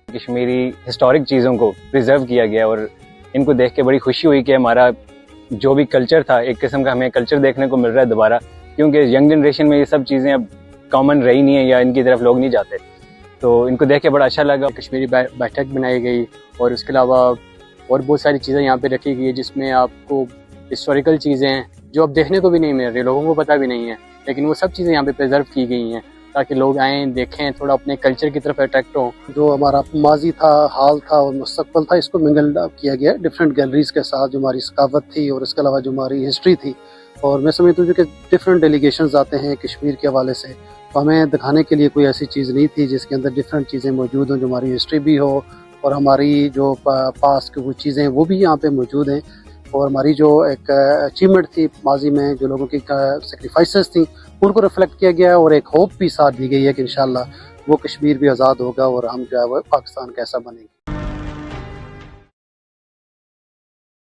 Kashmiri historic चीज़ों को preserve किया गया और इनको देख के बड़ी खुशी हुई कि हमारा जो भी कल्चर था, एक किस्म का हमें कल्चर देखने को मिल रहा है दोबारा, क्योंकि यंग जनरेशन में ये सब चीज़ें अब कॉमन रही नहीं है या इनकी तरफ लोग नहीं जाते। तो इनको देख के बड़ा अच्छा लगा। कश्मीरी बैठक बनाई गई और उसके अलावा और बहुत सारी चीज़ें यहाँ पे रखी गई है जिसमें आपको हिस्टोरिकल चीज़ें हैं जो अब देखने को भी नहीं मिल रही, लोगों को पता भी नहीं है, लेकिन वो सब चीज़ें यहाँ पे प्रिजर्व की गई हैं ताकि लोग आएँ, देखें, थोड़ा अपने कल्चर की तरफ अट्रैक्ट हों। जो हमारा माजी था, हाल था और मुस्तकबल था, इसको मिंगल किया गया डिफरेंट गैलरीज के साथ, जो हमारी सकावत थी और इसके अलावा जो हमारी हिस्ट्री थी। और मैं समझता हूँ कि डिफरेंट डेलीगेशंस आते हैं कश्मीर के हवाले से, तो हमें दिखाने के लिए कोई ऐसी चीज़ नहीं थी जिसके अंदर डिफरेंट चीज़ें मौजूद हों, जो हमारी हिस्ट्री भी हो और हमारी जो पास्ट की वो चीज़ें वो भी यहाँ पे मौजूद हैं। और हमारी जो एक अचीवमेंट थी माजी में, जो लोगों की सेक्रीफाइसेस थी, उनको रिफ्लेक्ट किया गया और एक होप भी साथ दी गई है कि इंशाल्लाह वो कश्मीर भी आज़ाद होगा और हम जो है वो पाकिस्तान कैसा बनेंगे।